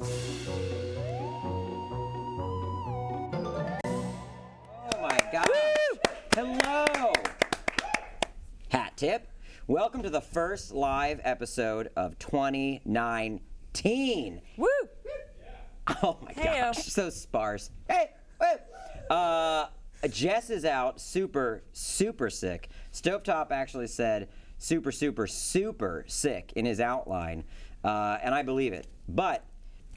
Oh my gosh. Hello. Hat tip. Welcome to the first live episode of 2019. Woo! Oh my gosh, so sparse. Hey, wait. Jess is out super sick. Stovetop actually said super sick in his outline, and I believe it. But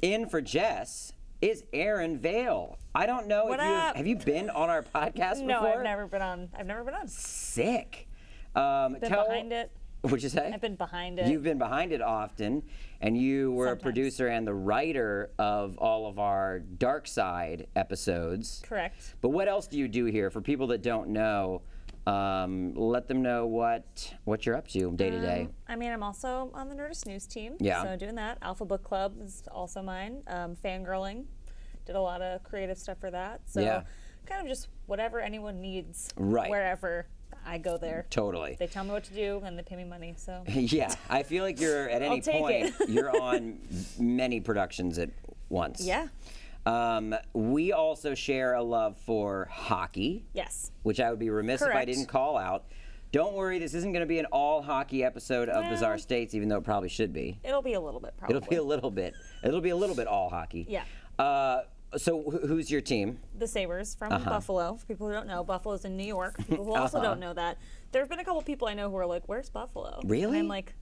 in for Jess is Aaron Vale. I don't know if have you been on our podcast before? No, I've never been on. Sick. Been behind it. What'd you say? I've been behind it. You've been behind it often, and you were Sometimes. a producer and the writer of all of our Dark Side episodes. Correct. But what else do you do here? For people that don't know, let them know what you're up to day to day. I mean, I'm also on the Nerdist news team. Yeah. So doing that. Alpha Book Club is also mine. Fangirling. Did a lot of creative stuff for that. So Yeah. kind of just whatever anyone needs. Right. Wherever I go there. Totally. They tell me what to do and they pay me money. So. Yeah, I feel like you're at any take point it. you're on many productions at once. Yeah. We also share a love for hockey. Yes. Which I would be remiss if I Correct. didn't call out. Don't worry, this isn't going to be an all hockey episode of Well, Bizarre States, even though it probably should be. It'll be a little bit probably. It'll be a little bit. It'll be a little bit all hockey. Yeah. So who's your team? The Sabres from Buffalo. For people who don't know, Buffalo's in New York. For people who also don't know that. There have been a couple people I know who are like, "Where's Buffalo?" Really? And I'm like,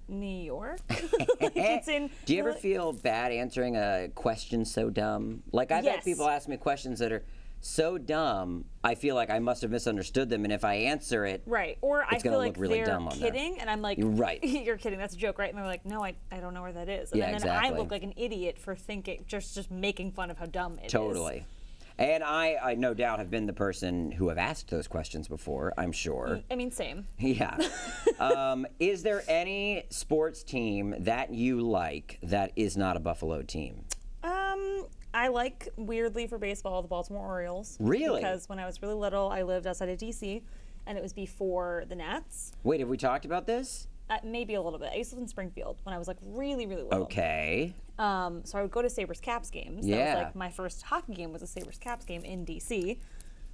New York? Like, it's in. Do you ever feel bad answering a question so dumb? Like I've had Yes. people ask me questions that are so dumb, I feel like I must have misunderstood them, and if I answer it, Right. Or I it's gonna feel look like really they're dumb on there. kidding, and I'm like, Right. You're kidding. That's a joke, right? And they're like, No, I don't know where that is. And Yeah, then exactly. I look like an idiot for thinking, just making fun of how dumb it is. Totally. And I no doubt have been the person who have asked those questions before, I'm sure. I mean, same. Yeah. Is there any sports team that you like that is not a Buffalo team? I like, weirdly for baseball, the Baltimore Orioles. Really? Because when I was really little, I lived outside of D.C., and it was before the Nats. Wait, have we talked about this? Maybe a little bit. I used to live in Springfield when I was like really little. Okay. So I would go to Sabres Caps games. Yeah. That was like my first hockey game was a Sabres Caps game in D.C.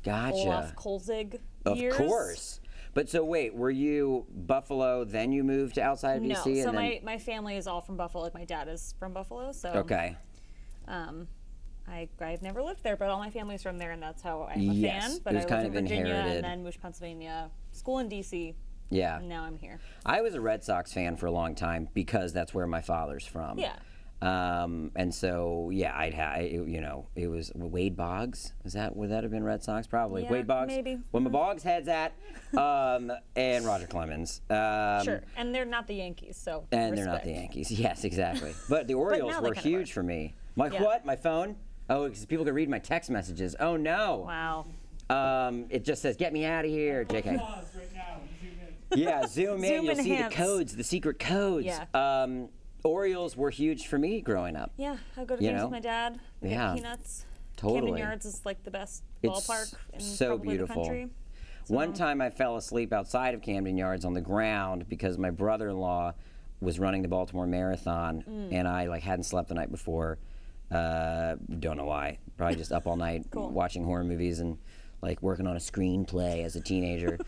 Gotcha. Olaf Kolzig Of years. course. But so wait, were you Buffalo, then you moved to outside of No, DC? so and then... my family is all from Buffalo. Like my dad is from Buffalo, so Okay. I've never lived there, but all my family's from there, and that's how I'm a Yes, fan. But it was I kind lived of in Virginia inherited. and then moved to Pennsylvania, school in D.C. Yeah. And now I'm here. I was a Red Sox fan for a long time because that's where my father's from. Yeah. And so, yeah, it was Wade Boggs. Would that have been Red Sox? Probably. Yeah, Wade Boggs. maybe. Where my Boggs head's at. And Roger Clemens. Sure. And they're not the Yankees, so And they're not respect. the Yankees. Yes, exactly. But the Orioles now they were kinda huge are. for me. My Yeah. what? My phone? Oh, because people could read my text messages. Oh, no. Wow. It just says, get me out of here, JK. Pause right now. Zoom in. Yeah, zoom in. Zoom You'll see the enhance. codes, the secret codes. Yeah. Orioles were huge for me growing up. Yeah, I go to You games know? with my dad. We Yeah. get peanuts. Totally. Camden Yards is like the best It's ballpark in so probably beautiful. the country. One time I fell asleep outside of Camden Yards on the ground because my brother-in-law was running the Baltimore Marathon, and I hadn't slept the night before. Don't know why. Probably just up all night Cool. watching horror movies and working on a screenplay as a teenager.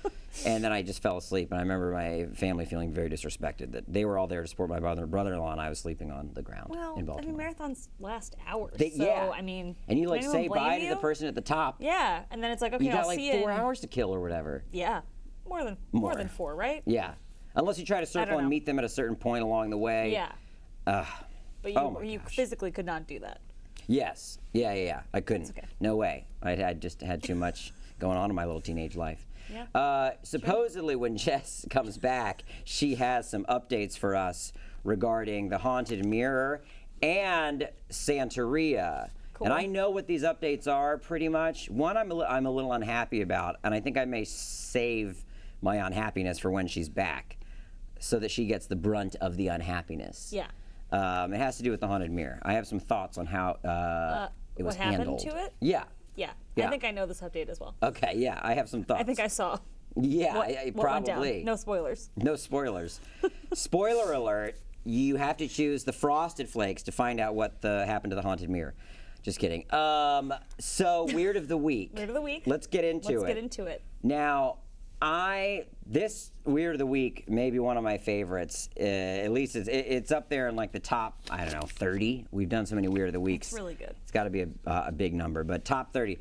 And then I just fell asleep, and I remember my family feeling very disrespected that they were all there to support my brother-in-law, and I was sleeping on the ground Well, in I Baltimore. mean, marathons last hours. Yeah. I mean, and you can anyone say blame bye to you? the person at the top. Yeah, and then it's like, okay, You got I'll see you 4 in- hours to kill or whatever. Yeah, more More. than 4, right? Yeah. Unless you try to circle and know. meet them at a certain point along the way. Yeah. But oh my you gosh. physically could not do that. Yes. Yeah. I couldn't. That's okay. No way. I just had too much going on in my little teenage life. Yeah. Supposedly, when Jess comes back, she has some updates for us regarding the Haunted Mirror and Santeria. Cool. And I know what these updates are pretty much. One I'm a little unhappy about, and I think I may save my unhappiness for when she's back so that she gets the brunt of the unhappiness. Yeah. It has to do with the Haunted Mirror. I have some thoughts on how it was what happened handled. to it? Yeah. Yeah. Yeah. I think I know this update as well. Okay, yeah, I have some thoughts. I think I saw. Yeah, What went down. probably. No spoilers. No spoilers. Spoiler alert, you have to choose the Frosted Flakes to find out what happened to the haunted mirror. Just kidding. So Weird of the Week. Weird of the Week. Let's get into it. Let's get into it. Now, this Weird of the Week may be one of my favorites. At least it's up there in like the top, 30. We've done so many Weird of the Weeks. It's really good. It's got to be a big number, but top 30.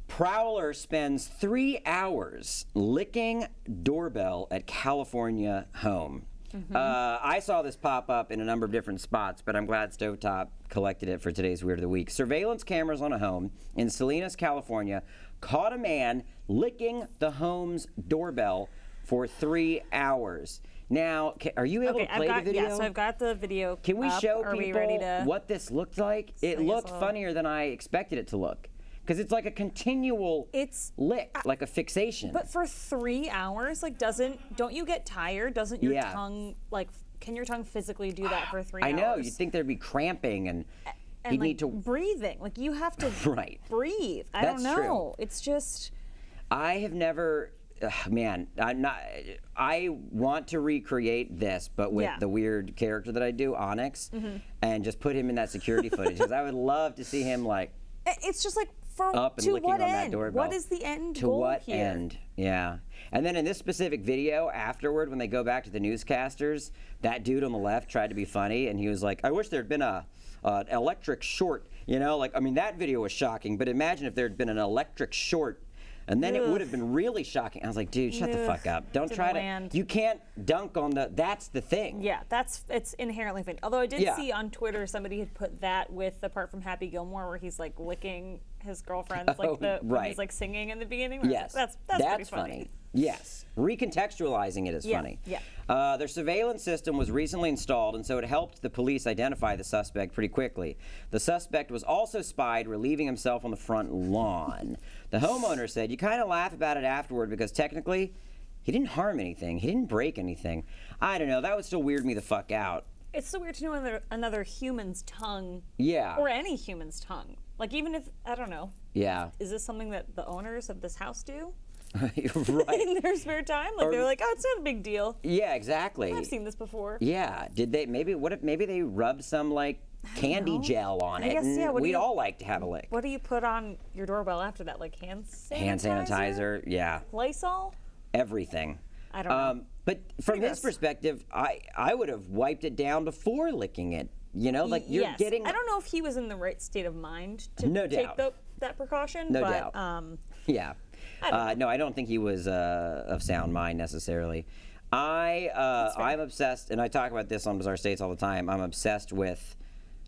Prowler spends 3 hours licking doorbell at California home. I saw this pop up in a number of different spots, but I'm glad Stovetop collected it for today's Weird of the Week. Surveillance cameras on a home in Salinas, California, caught a man licking the home's doorbell for 3 hours. Now, are you able to play the video? Yeah, so I've got the video. Can we show Are people we ready to... what this looked like? It looked funnier than I expected it to look. Because it's like a continual lick, like a fixation. But for 3 hours, like, don't you get tired? Doesn't your tongue, like, can your tongue physically do that for 3 hours? I know. You'd think there'd be cramping and he'd like, need to... breathing. Like, you have to breathe. I don't know. True. It's just... I have never... man, I want to recreate this, but with the weird character that I do, Onyx, and just put him in that security footage. Because I would love to see him, like... It's just like... up and to licking what on end? that doorbell. What is the end to goal what here? End? Yeah. And then in this specific video, afterward, when they go back to the newscasters, that dude on the left tried to be funny, and he was like, "I wish there'd been an electric short." You know, like, I mean, that video was shocking, but imagine if there'd been an electric short. And then it would have been really shocking. I was like, dude, shut the fuck up. Don't try to. You can't dunk on that's the thing. Yeah, it's inherently funny. Although I did see on Twitter somebody had put that with the part from Happy Gilmore where he's like licking his girlfriend's when he's like singing in the beginning. Yes, that's pretty funny. Yes, recontextualizing it is funny. Yeah. Their surveillance system was recently installed, and so it helped the police identify the suspect pretty quickly. The suspect was also spied relieving himself on the front lawn. The homeowner said, "You kind of laugh about it afterward because technically, he didn't harm anything. He didn't break anything." I don't know. That would still weird me the fuck out. It's so weird to know another human's tongue. Yeah. Or any human's tongue. Like, even if, I don't know. Yeah. Is this something that the owners of this house do? Right. In their spare time? Like, they're like, oh, it's not a big deal. Yeah, exactly. I've seen this before. Yeah. Did they, maybe they rubbed some, like, candy gel on it, and we'd all like to have a lick. What do you put on your doorbell after that? Like hand sanitizer? Hand sanitizer, yeah. Lysol? Everything. I don't know. But from his perspective, I would have wiped it down before licking it. You know, like you're getting... I don't know if he was in the right state of mind to take that precaution. No but, doubt. Yeah. No, I don't think he was of sound mind necessarily. I'm obsessed, and I talk about this on Bizarre States all the time. I'm obsessed with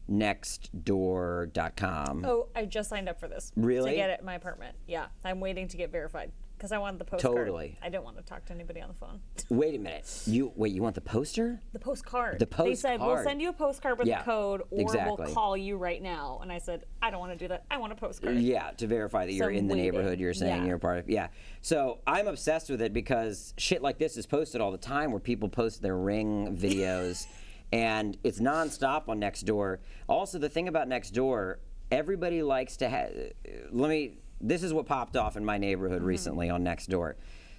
nextdoor.com. Oh, I just signed up for this. Really? To get it in my apartment. Yeah, I'm waiting to get verified because I wanted the postcard. Totally. I didn't want to talk to anybody on the phone. Wait a minute. You want the poster? The postcard. The postcard. They said, we'll send you a postcard with a code, or exactly. we'll call you right now. And I said, I don't want to do that. I want a postcard. Yeah, to verify that you're in the neighborhood you're saying you're part of. Yeah. So I'm obsessed with it because shit like this is posted all the time where people post their Ring videos. And it's nonstop on Nextdoor. Also, the thing about Nextdoor, everybody likes to have. This is what popped off in my neighborhood recently on Nextdoor.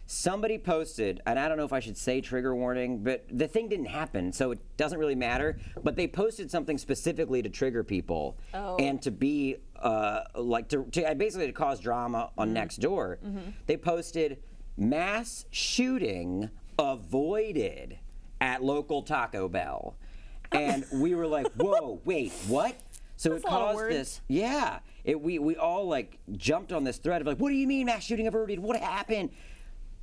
Somebody posted, and I don't know if I should say trigger warning, but the thing didn't happen, so it doesn't really matter. But they posted something specifically to trigger people and to be basically to cause drama on Nextdoor. They posted mass shooting avoided at local Taco Bell. And we were like, whoa, wait, what? So That's it caused this, we all like jumped on this thread of like, what do you mean mass shooting averted? What happened?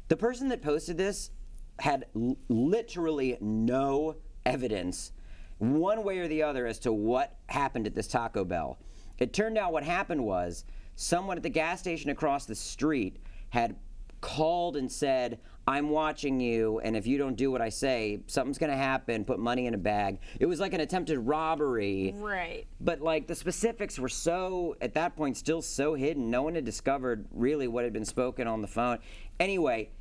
The person that posted this had literally no evidence one way or the other as to what happened at this Taco Bell. It turned out what happened was someone at the gas station across the street had called and said, I'm watching you, and if you don't do what I say, something's going to happen, put money in a bag. It was like an attempted robbery. Right. But like the specifics were so, at that point, still so hidden. No one had discovered really what had been spoken on the phone. Anyway,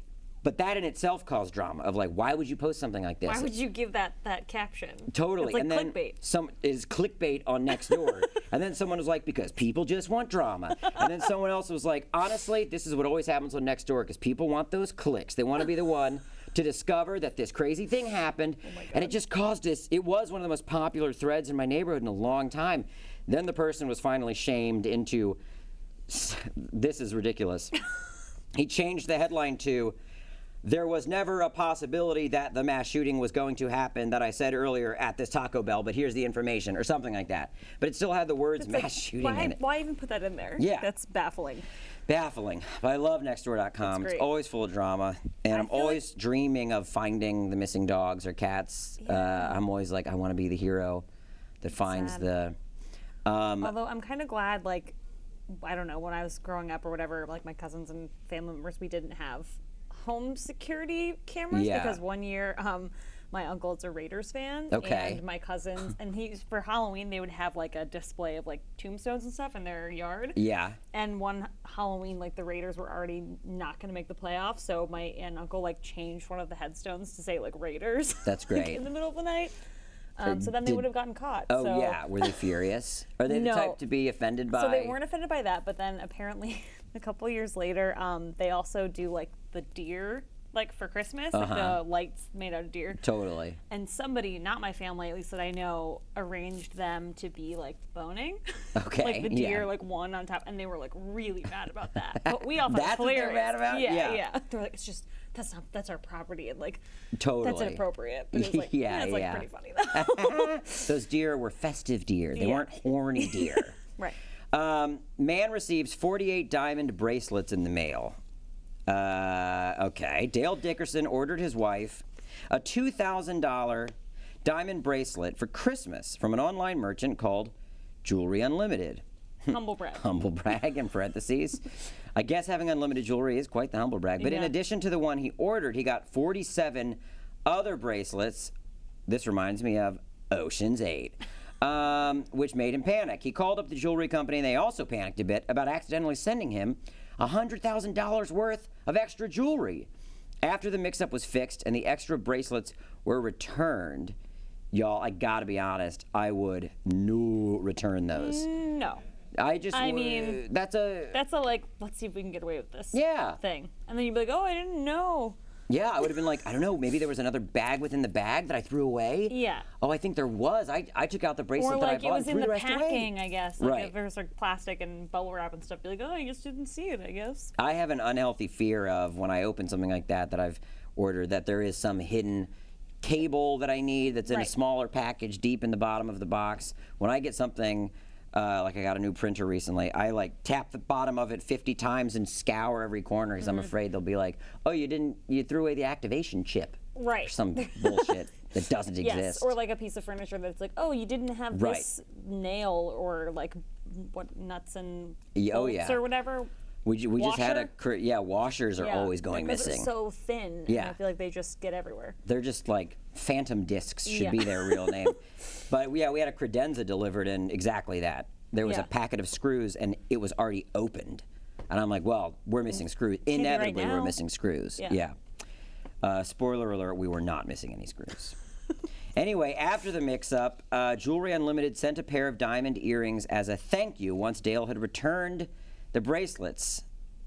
but that in itself caused drama of like, why would you post something like this? Why would you give that caption? Totally. It's like and then clickbait. Is clickbait on Nextdoor. And then someone was like, because people just want drama. And then someone else was like, honestly, this is what always happens on Nextdoor because people want those clicks. They want to be the one to discover that this crazy thing happened, and it just caused this. It was one of the most popular threads in my neighborhood in a long time. Then the person was finally shamed into, this is ridiculous. He changed the headline to, "There was never a possibility that the mass shooting was going to happen that I said earlier at this Taco Bell, but here's the information," or something like that. But it still had the words mass shooting in it. Why even put that in there? Yeah. That's baffling. Baffling. But I love Nextdoor.com. It's always full of drama. And I'm always dreaming of finding the missing dogs or cats. Yeah. I'm always like, I want to be the hero that finds the... Although I'm kind of glad, like, I don't know, when I was growing up or whatever, like my cousins and family members, we didn't have home security cameras because one year my uncle's a Raiders fan and my cousins and for Halloween they would have like a display of like tombstones and stuff in their yard. Yeah. And one Halloween like the Raiders were already not going to make the playoffs, so my aunt and uncle like changed one of the headstones to say like Raiders. That's great. In the middle of the night. So then they would have gotten caught. Oh, so. Yeah. Were they furious? Are they the type to be offended by? So they weren't offended by that, but then apparently a couple years later, they also do like the deer, like for Christmas, like the lights made out of deer. Totally. And somebody, not my family, at least that I know, arranged them to be like boning. Okay. Like the deer, like one on top, and they were like really mad about that. But we all thought it was hilarious. That's what they're mad about? Yeah. They're like, it's just. That's our property, and like that's inappropriate. But it was like, it's like pretty funny though. Those deer were festive deer. They weren't horny deer. Right. Man receives 48 diamond bracelets in the mail. Okay. Dale Dickerson ordered his wife a $2,000 diamond bracelet for Christmas from an online merchant called Jewelry Unlimited. Humble brag. Humble brag in parentheses. I guess having unlimited jewelry is quite the humble brag. But in addition to the one he ordered, he got 47 other bracelets. This reminds me of Ocean's 8, which made him panic. He called up the jewelry company, and they also panicked a bit about accidentally sending him $100,000 worth of extra jewelry. After the mix-up was fixed and the extra bracelets were returned, y'all, I gotta be honest, I would return those. No. I mean, that's a like, let's see if we can get away with this thing. And then you'd be like, oh, I didn't know. Yeah, I would have been like, I don't know, maybe there was another bag within the bag that I threw away. Yeah. Oh, I think there was. I took out the bracelet that I bought and threw the rest away. Or like it was in the packing, I guess. Like if there's like plastic and bubble wrap and stuff, you'd be like, oh, you just didn't see it, I guess. I have an unhealthy fear of when I open something like that I've ordered, that there is some hidden cable that I need that's in a smaller package deep in the bottom of the box. When I get something... like I got a new printer recently, I like tap the bottom of it 50 times and scour every corner because I'm afraid they'll be like, oh, you threw away the activation chip. Right. Or some bullshit that doesn't exist. Yes, or like a piece of furniture that's like, oh, you didn't have this nail or like what nuts and bolts or whatever. We just had washers are always going missing. They're so thin. Yeah. And I feel like they just get everywhere. They're just like phantom discs should be their real name. But we had a credenza delivered and exactly that. There was a packet of screws and it was already opened. And I'm like, well, we're missing screws. Inevitably, we're missing screws. Yeah. Spoiler alert, we were not missing any screws. Anyway, after the mix-up, Jewelry Unlimited sent a pair of diamond earrings as a thank you once Dale had returned the bracelets,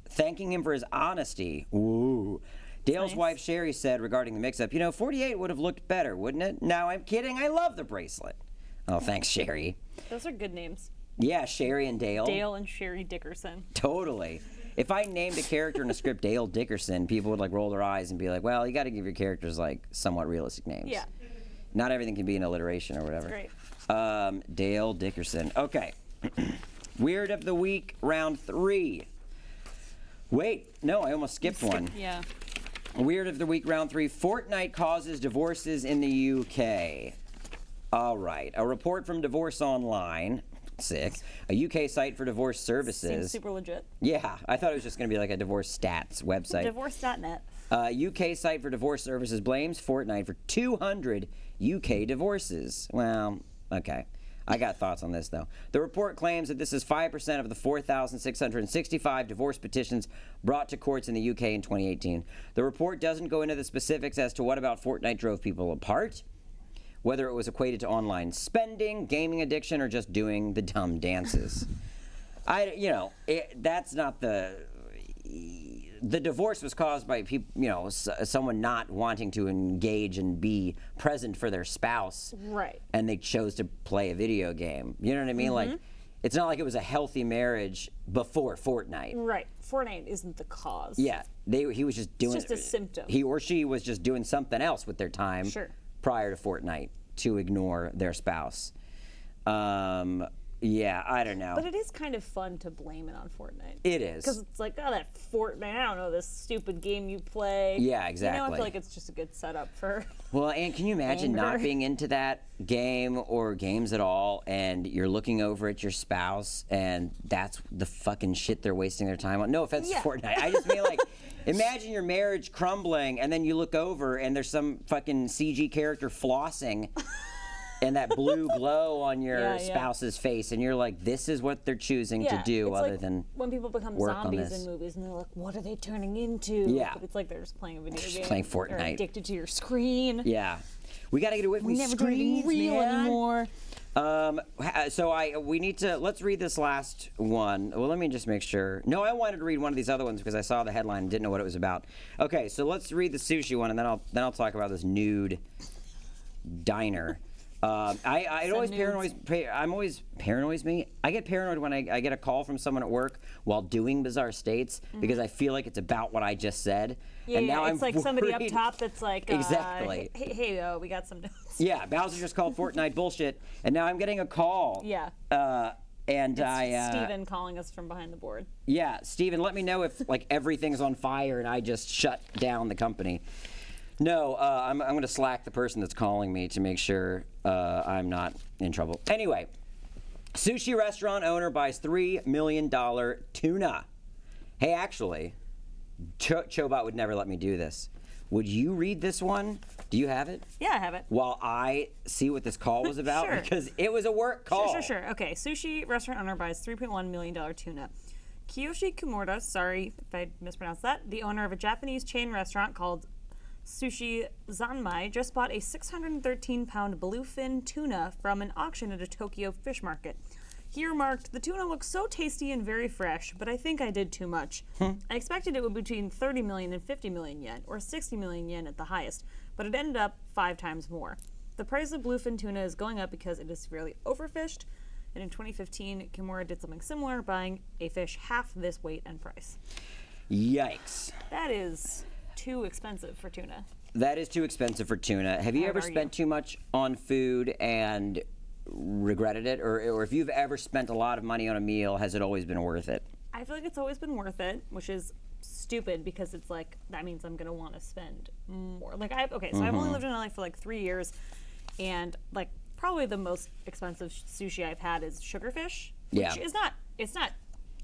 thanking him for his honesty. Ooh. Dale's wife, Sherry, said regarding the mix-up, 48 would have looked better, wouldn't it? No, I'm kidding. I love the bracelet. Oh, thanks, Sherry. Those are good names. Yeah, Sherry and Dale. Dale and Sherry Dickerson. Totally. If I named a character in a script Dale Dickerson, people would, like, roll their eyes and be like, well, you got to give your characters, like, somewhat realistic names. Yeah. Not everything can be an alliteration or whatever. Great. Dale Dickerson. Okay. Weird of the Week, round 3. Wait, no, I almost skipped one. Yeah. Weird of the Week, round 3. Fortnite causes divorces in the UK. All right. A report from Divorce Online, sick, a UK site for divorce services. Seems super legit. Yeah, I thought it was just going to be like a divorce stats website. Divorce.net. UK site for divorce services blames Fortnite for 200 UK divorces. Well, okay. I got thoughts on this, though. The report claims that this is 5% of the 4,665 divorce petitions brought to courts in the UK in 2018. The report doesn't go into the specifics as to what about Fortnite drove people apart, whether it was equated to online spending, gaming addiction, or just doing the dumb dances. That's not the the divorce was caused by people, someone not wanting to engage and be present for their spouse. Right. And they chose to play a video game. You know what I mean? Like, it's not like it was a healthy marriage before Fortnite. Right. Fortnite isn't the cause. Yeah. He was just doing. It's just a symptom. He or she was just doing something else with their time. Sure. Prior to Fortnite to ignore their spouse. Yeah, I don't know. But it is kind of fun to blame it on Fortnite. It is. Because it's like, oh, that Fortnite, I don't know, this stupid game you play. Yeah, exactly. I feel like it's just a good setup for... Well, and can you imagine not being into that game or games at all, and you're looking over at your spouse, and that's the fucking shit they're wasting their time on? No offense to Fortnite. I just mean, like, imagine your marriage crumbling, and then you look over, and there's some fucking CG character flossing... and that blue glow on your spouse's face, and you're like, this is what they're choosing to do other than when people become zombies in movies, and they're like, what are they turning into? Yeah. But it's like they're just playing a video game. Playing Fortnite. They're addicted to your screen. Yeah. We got to get away from these screens, real anymore. We need to, let's read this last one. Well, let me just make sure. No, I wanted to read one of these other ones because I saw the headline and didn't know what it was about. Okay, so let's read the sushi one, and then I'll talk about this nude diner. It always paranoids me. I get paranoid when I get a call from someone at work while doing Bizarre States because I feel like it's about what I just said. Yeah, and now it's like somebody up top that's like, exactly. Hey, we got some notes. Yeah, Bowser just called Fortnite bullshit, and now I'm getting a call. Yeah. And it's Steven calling us from behind the board. Yeah, Steven, let me know if like everything's on fire and I just shut down the company. No, I'm going to slack the person that's calling me to make sure I'm not in trouble. Anyway, sushi restaurant owner buys $3 million tuna. Hey, actually, Chobot would never let me do this. Would you read this one? Do you have it? Yeah, I have it. While I see what this call was about? Sure. Because it was a work call. Sure. Okay, sushi restaurant owner buys $3.1 million tuna. Kiyoshi Kumura, sorry if I mispronounced that, the owner of a Japanese chain restaurant called Sushi Zanmai, just bought a 613-pound bluefin tuna from an auction at a Tokyo fish market. He remarked, "The tuna looks so tasty and very fresh, but I think I did too much. I expected it would be between 30 million and 50 million yen, or 60 million yen at the highest, but it ended up 5 times more. The price of bluefin tuna is going up because it is severely overfished, and in 2015, Kimura did something similar, buying a fish half this weight and price." Yikes. That is too expensive for tuna. That is too expensive for tuna. Have you ever spent too much on food and regretted it? Or if you've ever spent a lot of money on a meal, has it always been worth it? I feel like it's always been worth it, which is stupid because it's like, that means I'm going to want to spend more. Like, I've only lived in LA for like 3 years, and like probably the most expensive sushi I've had is sugarfish, which is not, it's not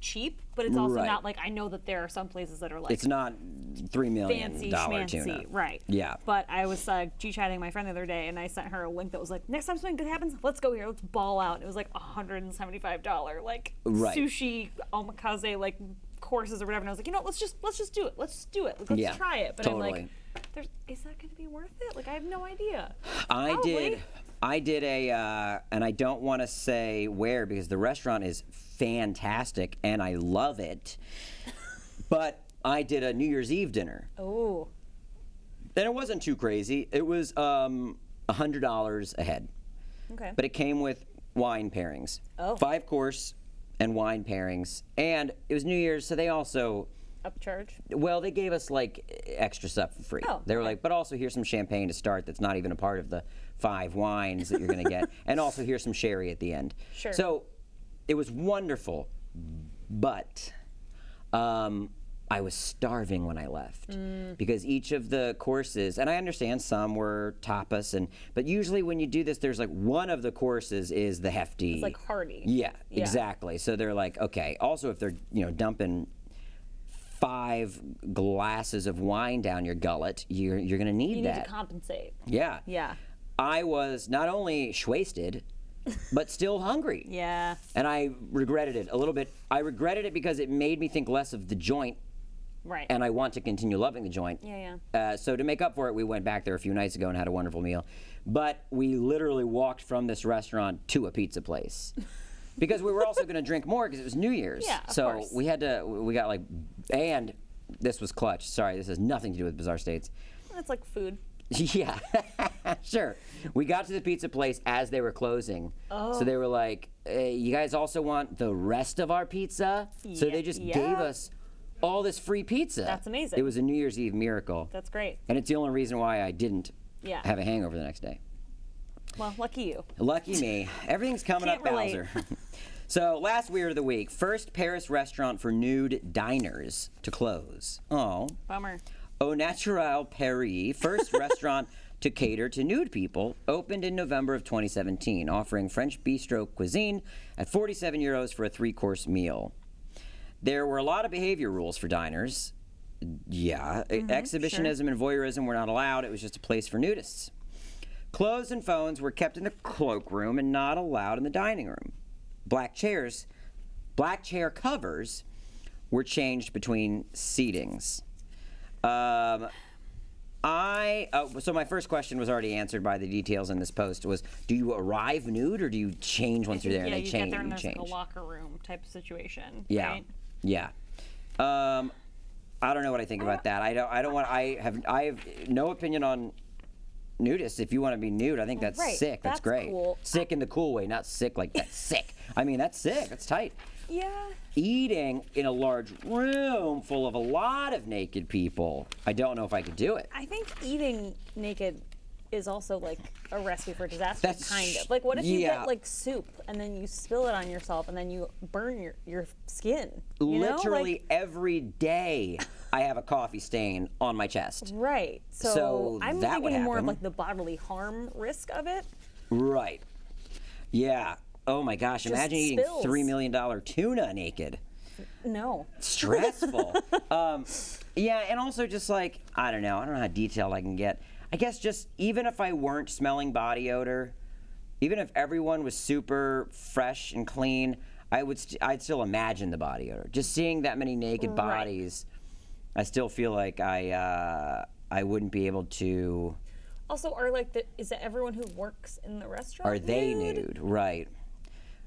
cheap, but it's also not like, I know that there are some places that are like, it's not $3 million fancy tuna. Right. Yeah. But I was G-chatting my friend the other day, and I sent her a link that was like, next time something good happens, let's go here, let's ball out. And it was like $175 like sushi omakase like courses or whatever. And I was like, let's just do it. Let's do it. Let's try it. But totally. I'm like, is that going to be worth it? Like, I have no idea. I did a, and I don't want to say where because the restaurant is fantastic and I love it, but I did a New Year's Eve dinner. Oh. And it wasn't too crazy. It was $100 a head. Okay. But it came with wine pairings. Oh. 5-course and wine pairings. And it was New Year's, so they also... Upcharge? Well, they gave us like extra stuff for free. Oh, they were like, but also here's some champagne to start that's not even a part of the 5 wines that you're going to get. And also here's some sherry at the end. Sure. So it was wonderful, but I was starving when I left because each of the courses, and I understand some were tapas, but usually when you do this, there's like one of the courses is the hefty. It's like hearty. Yeah, exactly. So they're like, okay. Also, if they're dumping 5 glasses of wine down your gullet, you're going to need that. You need to compensate. Yeah. Yeah. I was not only wasted, but still hungry. Yeah. And I regretted it a little bit. I regretted it because it made me think less of the joint. Right. And I want to continue loving the joint. Yeah. So to make up for it, we went back there a few nights ago and had a wonderful meal. But we literally walked from this restaurant to a pizza place. Because we were also going to drink more because it was New Year's. Yeah, of so course. we got like, and this was clutch. Sorry, this has nothing to do with Bizarre States. It's like food. Yeah, sure. We got to the pizza place as they were closing. So they were like, you guys also want the rest of our pizza? So they just gave us all this free pizza. That's amazing. It was a New Year's Eve miracle. That's great. And it's the only reason why I didn't have a hangover the next day. Well, lucky you. Lucky me. Everything's coming Can't up, relate. Bowser. So, last Weird of the Week. First Paris restaurant for nude diners to close. Oh. Bummer. Au Naturel Paris, first restaurant to cater to nude people, opened in November of 2017, offering French bistro cuisine at 47 euros for a 3-course meal. There were a lot of behavior rules for diners. Yeah, exhibitionism and voyeurism were not allowed. It was just a place for nudists. Clothes and phones were kept in the cloakroom and not allowed in the dining room. Black chair covers were changed between seatings. So my first question was already answered by the details in this post. Was, do you arrive nude or do you change once you're there and they change? Yeah, you get there and there's like a locker room type of situation. Yeah, right? yeah. I don't know what I think about that. I have no opinion on nudists. If you want to be nude, I think that's sick. That's great. Cool. Sick in the cool way, not sick like that's sick. I mean, that's sick. That's tight. Yeah. Eating in a large room full of a lot of naked people. I don't know if I could do it. I think eating naked is also like a recipe for disaster, That's kind of. Like, what if you get like soup and then you spill it on yourself and then you burn your skin? Literally every day I have a coffee stain on my chest. Right. So I'm that would thinking more of happen. like the bodily harm risk of it. Right. Yeah. Oh my gosh, Just imagine eating spills. $3 million tuna naked. No. Stressful. Yeah, and also just like, I don't know how detailed I can get. I guess just even if I weren't smelling body odor, even if everyone was super fresh and clean, I'd still imagine the body odor. Just seeing that many naked bodies, I still feel like I wouldn't be able to. Also, is it everyone who works in the restaurant? Are they nude? Right.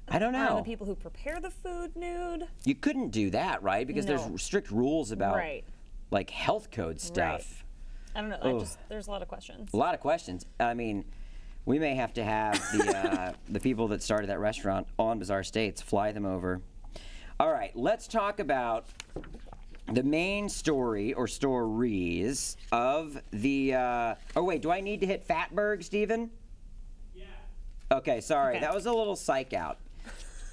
I don't know. Are the people who prepare the food nude? You couldn't do that, right? Because there's strict rules about like health code stuff. I don't know. There's a lot of questions. A lot of questions. I mean, we may have to have the people that started that restaurant on Bizarre States, fly them over. All right, let's talk about the main story or stories of the. Oh wait, do I need to hit Fatbergs, Stephen? Yeah. Okay, sorry, that was a little psych out.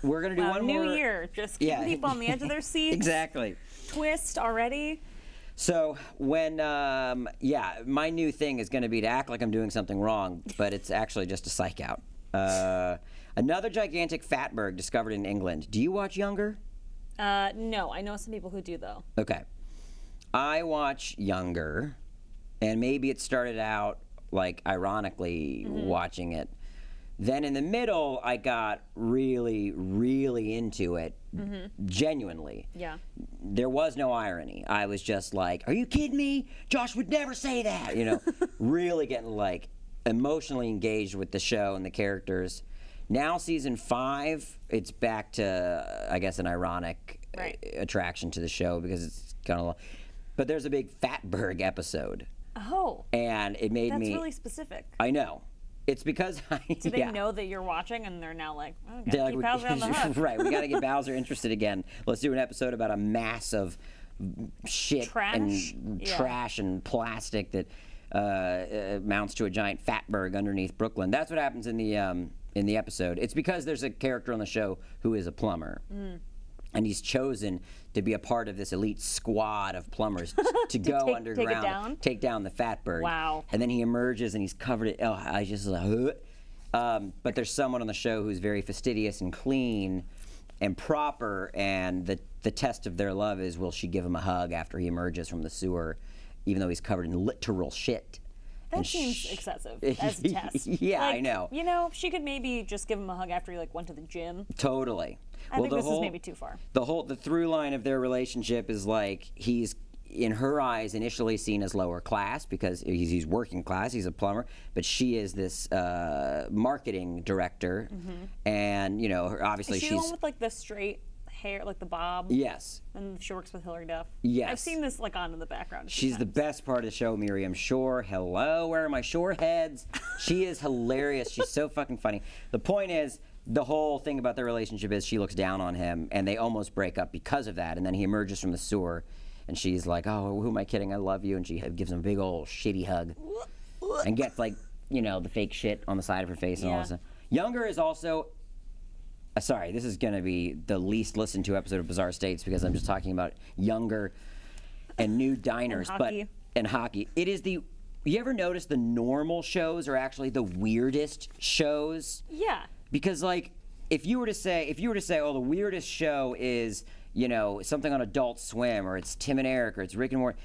We're gonna do one more. New year, just keeping people on the edge of their seats. Exactly. Twist already. So when, my new thing is going to be to act like I'm doing something wrong, but it's actually just a psych out. Another gigantic fatberg discovered in England. Do you watch Younger? No, I know some people who do though. Okay. I watch Younger, and maybe it started out like ironically watching it. Then in the middle, I got really, really into it, genuinely. Yeah. There was no irony. I was just like, are you kidding me? Josh would never say that. You know, really getting like emotionally engaged with the show and the characters. Now season 5, it's back to, I guess, an ironic attraction to the show because it's kind of, but there's a big Fatberg episode. Oh. And it made me. That's really specific. I know. It's because Do they know that you're watching and they're now like, oh, They're gotta keep Bowser on the hook. Right, we got to get Bowser interested again. Let's do an episode about a mass of shit and trash and plastic that mounts to a giant fatberg underneath Brooklyn. That's what happens in the episode. It's because there's a character on the show who is a plumber. And he's chosen to be a part of this elite squad of plumbers to go underground, take down the Fatberg. Wow. And then he emerges and he's covered it. Oh, I just like, but there's someone on the show who's very fastidious and clean and proper, and the test of their love is, will she give him a hug after he emerges from the sewer, even though he's covered in literal shit. That seems excessive as a test. Yeah, like, I know. You know, she could maybe just give him a hug after he went to the gym. Totally. I think this is maybe too far. The through line of their relationship is like he's in her eyes initially seen as lower class because he's working class, he's a plumber, but she is this marketing director, and you know obviously is she the one with like the straight hair, like the bob. Yes. And she works with Hilary Duff. Yes. I've seen this like on in the background. She's the best part of the show, Miriam Shore. Hello, where are my shore heads? She is hilarious. She's so fucking funny. The point is, the whole thing about their relationship is she looks down on him, and they almost break up because of that. And then he emerges from the sewer, and she's like, "Oh, who am I kidding? I love you." And she gives him a big old shitty hug, and gets like, the fake shit on the side of her face and all this. Younger is also. Sorry, this is going to be the least listened to episode of Bizarre States because I'm just talking about Younger and new diners, and hockey. It is the. You ever notice the normal shows are actually the weirdest shows? Yeah. Because like, if you were to say, oh, the weirdest show is, something on Adult Swim, or it's Tim and Eric, or it's Rick and Morty,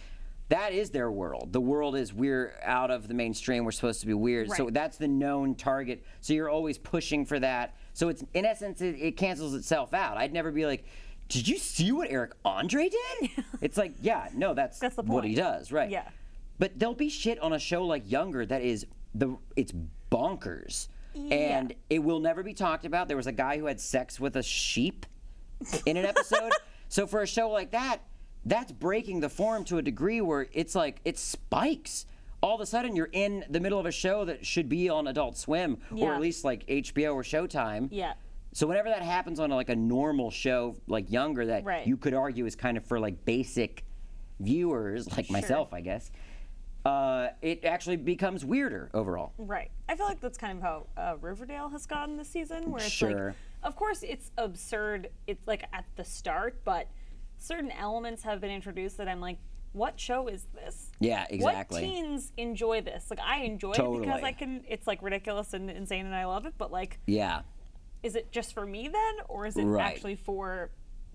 that is their world. The world is we're out of the mainstream. We're supposed to be weird. Right. So that's the known target. So you're always pushing for that. So it's, in essence, it cancels itself out. I'd never be like, did you see what Eric Andre did? It's like, yeah, no, that's the point. What he does, right? Yeah. But there'll be shit on a show like Younger that is it's bonkers. Yeah. And it will never be talked about. There was a guy who had sex with a sheep in an episode. So for a show like that, that's breaking the form to a degree where it's like, it spikes. All of a sudden, you're in the middle of a show that should be on Adult Swim, or at least like HBO or Showtime. Yeah. So whenever that happens on like a normal show like Younger, that you could argue is kind of for like basic viewers like myself, I guess, it actually becomes weirder overall. Right. I feel like that's kind of how Riverdale has gotten this season, where it's like, of course it's absurd, it's like at the start, but certain elements have been introduced that I'm like, what show is this? Yeah, exactly. What teens enjoy this? Like, I enjoy it because it's like ridiculous and insane and I love it, but like, is it just for me then, or is it actually for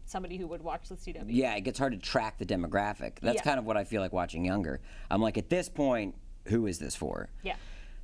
somebody who would watch the CW? Yeah, it gets hard to track the demographic. That's kind of what I feel like watching Younger. I'm like, at this point, who is this for? Yeah.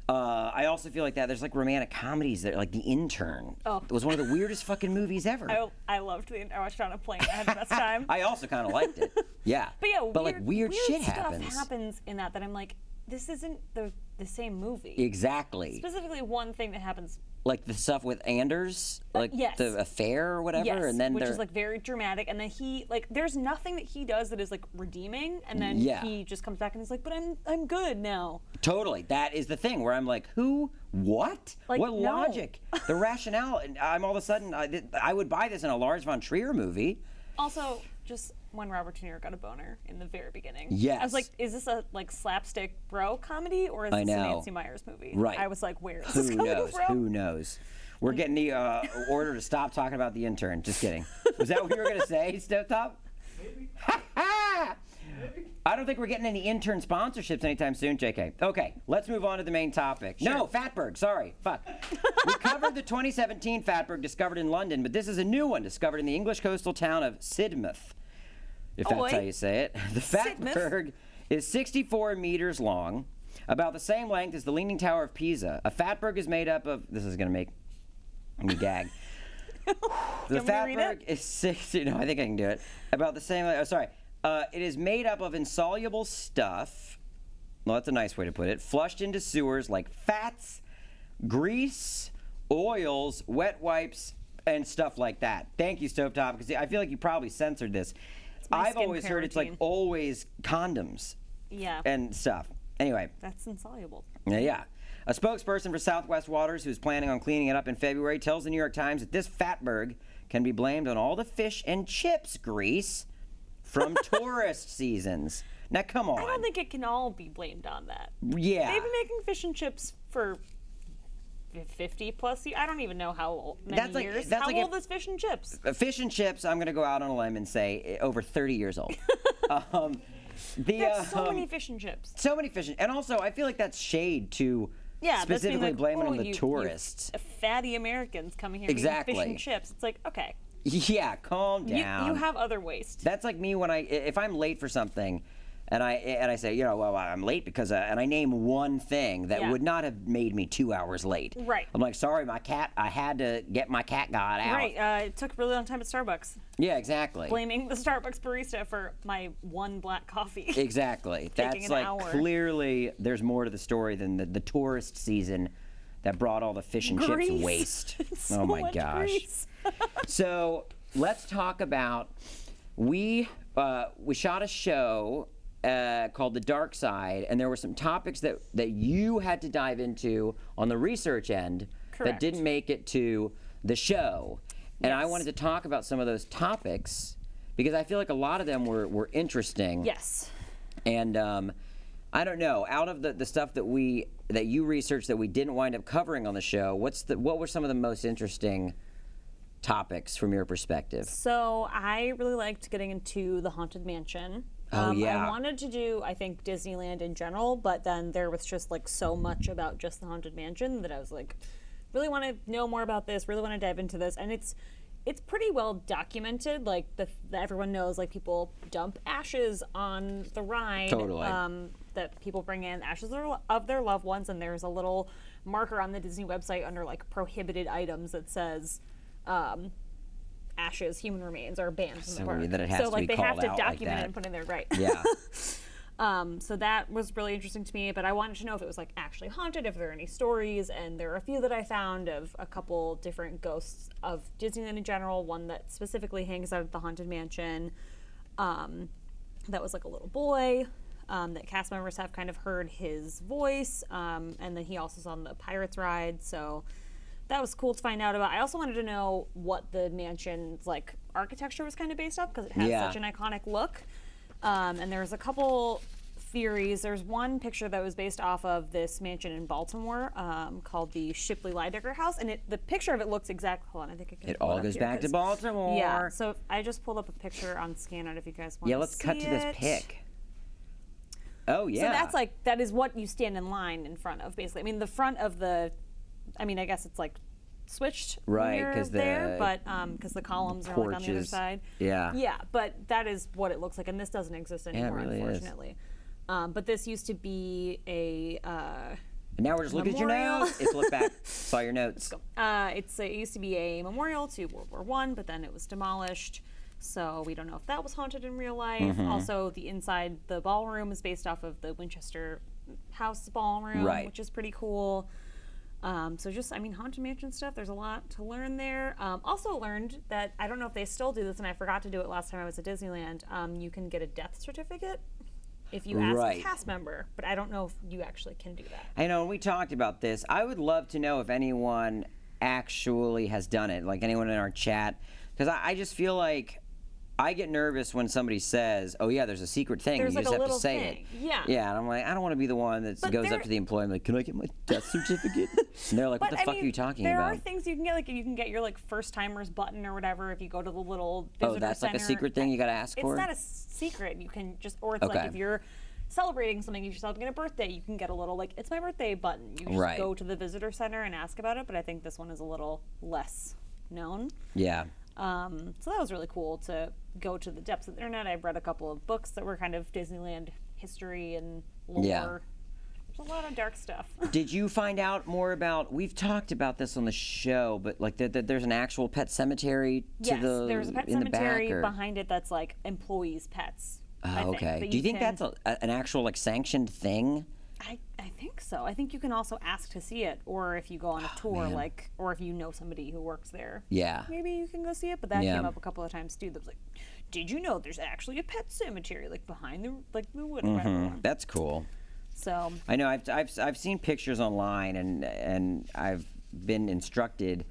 I also feel like that there's like romantic comedies that, like The Intern. Oh. It was one of the weirdest fucking movies ever. I loved The Intern. I watched it on a plane. I had the best time. I also kind of liked it. Yeah. But yeah, weird shit stuff happens. happens in that I'm like, this isn't the same movie. Exactly. Specifically, one thing that happens. Like the stuff with Anders, like the affair or whatever, and then which is like very dramatic, and then he there's nothing that he does that is like redeeming, and then he just comes back and he's like, but I'm good now. Totally, that is the thing where I'm like, who, what, like, what logic, the rationale, and I'm all of a sudden I would buy this in a Lars von Trier movie. Also, just when Robert De Niro got a boner in the very beginning. Yes. I was like, is this a like slapstick bro comedy, or is this a Nancy Meyers movie? Right. I was like, where is this coming from? Who knows? We're getting the order to stop talking about The Intern. Just kidding. Was that what you were going to say, Stovetop? Maybe. Maybe. I don't think we're getting any intern sponsorships anytime soon, JK. Okay, let's move on to the main topic. Sure. No, Fatberg, sorry. Fuck. We covered the 2017 Fatberg discovered in London, but this is a new one discovered in the English coastal town of Sidmouth, if that's how you say it. The Fatberg is 64 meters long, about the same length as the Leaning Tower of Pisa. A Fatberg is made up of, this is going to make me gag. The Fatberg is 60, no, I think I can do it. About the same, it is made up of insoluble stuff, well, that's a nice way to put it, flushed into sewers like fats, grease, oils, wet wipes, and stuff like that. Thank you, Stovetop, because I feel like you probably censored this. I've always heard it's like always condoms and stuff. Anyway. That's insoluble. Yeah. A spokesperson for Southwest Waters, who's planning on cleaning it up in February, tells the New York Times that this Fatberg can be blamed on all the fish and chips grease from tourist seasons. Now, come on. I don't think it can all be blamed on that. Yeah. They've been making fish and chips for 50 plus years. I don't even know how many years. How old is fish and chips? Fish and chips, I'm going to go out on a limb and say over 30 years old. That's so many fish and chips. So many fish. And also, I feel like that's shade to specifically blame it on the tourists. Fatty Americans coming here eating fish and chips. It's like, okay. Yeah, calm down. You have other waste. That's like me when if I'm late for something, and I say, well, I'm late because, and I name one thing that would not have made me 2 hours late. Right. I'm like, sorry, I had to get my cat got out. Right. It took a really long time at Starbucks. Yeah, exactly. Blaming the Starbucks barista for my one black coffee. Exactly. That's like hour. Clearly there's more to the story than the tourist season that brought all the fish and chips waste. So oh my much gosh. grease. So let's talk about we shot a show called The Dark Side, and there were some topics that you had to dive into on the research end that didn't make it to the show. And I wanted to talk about some of those topics because I feel like a lot of them were interesting. Yes. And I don't know, out of the stuff that you researched that we didn't wind up covering on the show, what were some of the most interesting topics from your perspective? So I really liked getting into the Haunted Mansion. Oh, yeah. I wanted to do, I think, Disneyland in general, but then there was just like so much about just the Haunted Mansion that I was like, really want to know more about this, really want to dive into this. And it's pretty well documented. Like everyone knows, like people dump ashes on the ride. Totally. That people bring in ashes of their loved ones, and there's a little marker on the Disney website under like prohibited items that says ashes, human remains are banned from the park. That it has so like they have to out document like it and put it in there, right? Yeah. So that was really interesting to me, but I wanted to know if it was like actually haunted, if there are any stories, and there are a few that I found of a couple different ghosts of Disneyland in general, one that specifically hangs out at the Haunted Mansion, that was like a little boy, that cast members have kind of heard his voice, and then he also was on the Pirates ride, so that was cool to find out about. I also wanted to know what the mansion's like architecture was kind of based off, because it has such an iconic look. And there's a couple theories. There's one picture that was based off of this mansion in Baltimore called the Shipley Lydecker House, and the picture of it looks exactly. Hold on, I think I can. It all goes back to Baltimore. Yeah. So I just pulled up a picture on ScanOut if you guys want. Yeah, let's cut to this pic. Oh yeah. So that is what you stand in line in front of, basically. I mean, the front of I guess it's like switched because because the columns are like on the other side. Yeah, but that is what it looks like, and this doesn't exist anymore, really unfortunately. But this used to be a now we're just looking at your notes. Let's look back. Saw your notes. It used to be a memorial to World War I, but then it was demolished, so we don't know if that was haunted in real life. Also, the inside, the ballroom is based off of the Winchester House ballroom, which is pretty cool. So just, Haunted Mansion stuff, there's a lot to learn there. Also learned that, I don't know if they still do this, and I forgot to do it last time I was at Disneyland, you can get a death certificate if you ask a cast member, but I don't know if you actually can do that. I know, we talked about this. I would love to know if anyone actually has done it, like anyone in our chat, because I just feel like I get nervous when somebody says, "Oh yeah, there's a secret thing." There's you like just a have to little say thing. it. Yeah. Yeah, and I'm like, I don't want to be the one that goes up to the employee and like, "Can I get my death certificate?" And they're like, "What the fuck are you talking about?" There are things you can get, like you can get your like first timers button or whatever if you go to the little visitor center. Oh, that's like a secret thing you got to ask for? It's not a secret. You can just, or it's like if you're celebrating something, if you're celebrating a birthday, you can get a little like, "It's my birthday" button. You just go to the visitor center and ask about it, but I think this one is a little less known. Yeah. So that was really cool to go to the depths of the internet. I've read a couple of books that were kind of Disneyland history and lore. Yeah. There's a lot of dark stuff. Did you find out more about, we've talked about this on the show, but like there's an actual pet cemetery there's a pet cemetery behind it that's like employees' pets. Oh, okay. Do you think that's an actual like sanctioned thing? I think so. I think you can also ask to see it, or if you go on a tour, or if you know somebody who works there. Yeah. Maybe you can go see it. But that came up a couple of times too. That was like, did you know there's actually a pet cemetery like behind the wood? Mm-hmm. That's cool. So I know I've seen pictures online and I've been instructed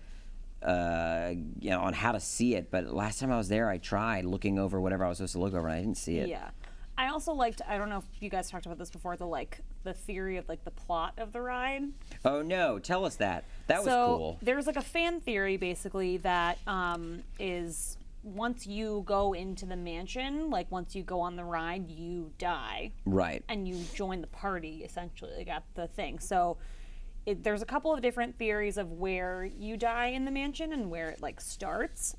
on how to see it. But last time I was there, I tried looking over whatever I was supposed to look over, and I didn't see it. Yeah. I also liked, I don't know if you guys talked about this before, the theory of like the plot of the ride. Oh no, tell us that. That was cool. There's like a fan theory basically that is once you go into the mansion, like once you go on the ride, you die. Right. And you join the party essentially, like at the thing. So there's a couple of different theories of where you die in the mansion and where it like starts.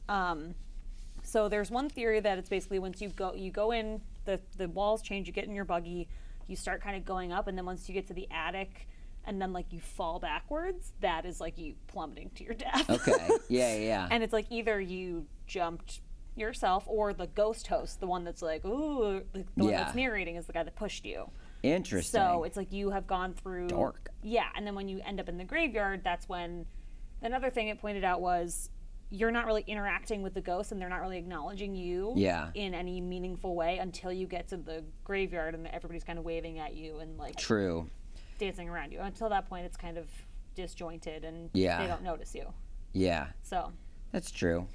So there's one theory that it's basically once you go in, the walls change, you get in your buggy, you start kind of going up, and then once you get to the attic and then like you fall backwards, that is like you plummeting to your death. Okay. Yeah. And it's like either you jumped yourself or the ghost host, the one that's like, ooh, the one that's narrating is the guy that pushed you. Interesting. So it's like you have gone through. Dark. Yeah, and then when you end up in the graveyard, that's when another thing it pointed out was you're not really interacting with the ghosts and they're not really acknowledging you in any meaningful way until you get to the graveyard and everybody's kind of waving at you and like dancing around you. Until that point, it's kind of disjointed and they don't notice you. Yeah. So that's true.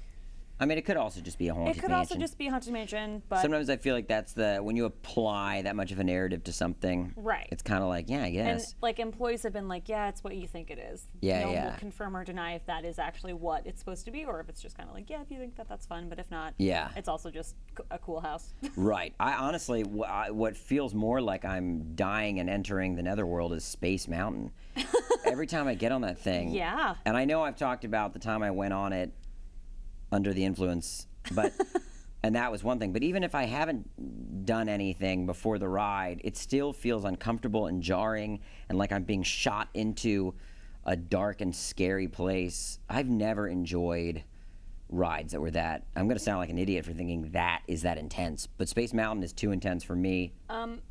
I mean, it could also just be a haunted mansion. It could also just be a haunted mansion, but sometimes I feel like that's when you apply that much of a narrative to something, right? It's kind of like, yeah, I guess. And like employees have been like, yeah, it's what you think it is. Yeah, no one will confirm or deny if that is actually what it's supposed to be, or if it's just kind of like, yeah, if you think that, that's fun, but if not, it's also just a cool house. Right. I honestly, what feels more like I'm dying and entering the netherworld is Space Mountain. Every time I get on that thing, and I know I've talked about the time I went on it under the influence, but and that was one thing. But even if I haven't done anything before the ride, it still feels uncomfortable and jarring and like I'm being shot into a dark and scary place. I've never enjoyed rides that were that. I'm going to sound like an idiot for thinking that is that intense, but Space Mountain is too intense for me.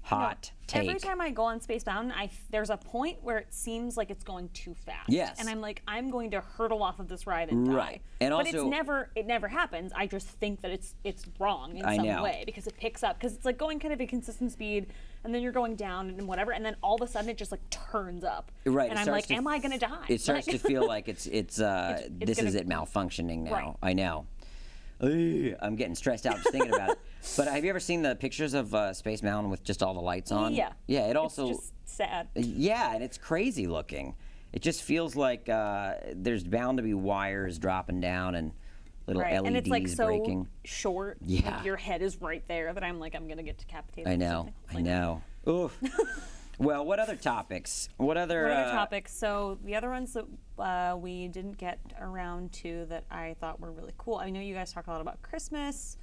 Hot take. Every time I go on Space Mountain, there's a point where it seems like it's going too fast. Yes. And I'm like, I'm going to hurtle off of this ride and die. Right. And but also, it never happens. I just think that it's wrong in some way because it picks up, because it's like going kind of a consistent speed and then you're going down and whatever, and then all of a sudden it just like turns up. Right. And I'm like, am I going to die? It starts to feel like this is it malfunctioning now. Right. I know. I'm getting stressed out just thinking about it. But have you ever seen the pictures of Space Mountain with just all the lights on? Yeah. Yeah, it also... It's just sad. Yeah, and it's crazy looking. It just feels like there's bound to be wires dropping down and little LEDs and it's like so breaking. Short. Yeah. Like your head is right there that I'm like, I'm going to get decapitated. I know. I know. Oof. Well, what other topics? What other topics? So the other ones that we didn't get around to that I thought were really cool. I know you guys talk a lot about Christmas.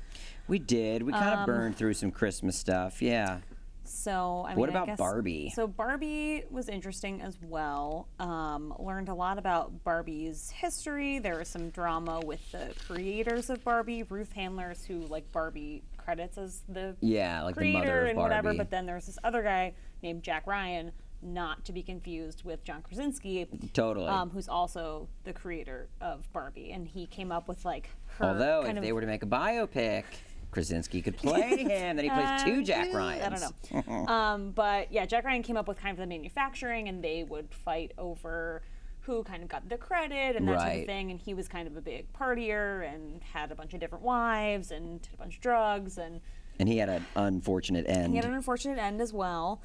We did. We kind of burned through some Christmas stuff. Yeah. So I mean, what about I guess, Barbie? So Barbie was interesting as well. Learned a lot about Barbie's history. There was some drama with the creators of Barbie, Ruth Handlers, who like Barbie credits as the like creator the mother of and Barbie. whatever. But then there's this other guy named Jack Ryan, not to be confused with John Krasinski. Totally. Who's also the creator of Barbie, and he came up with like her. Although if they were to make a biopic, Krasinski could play him, then he plays two Jack Ryans. I don't know. But yeah, Jack Ryan came up with kind of the manufacturing, and they would fight over who kind of got the credit and that type of thing. And he was kind of a big partier and had a bunch of different wives and did a bunch of drugs. And he had an unfortunate end. He had an unfortunate end as well,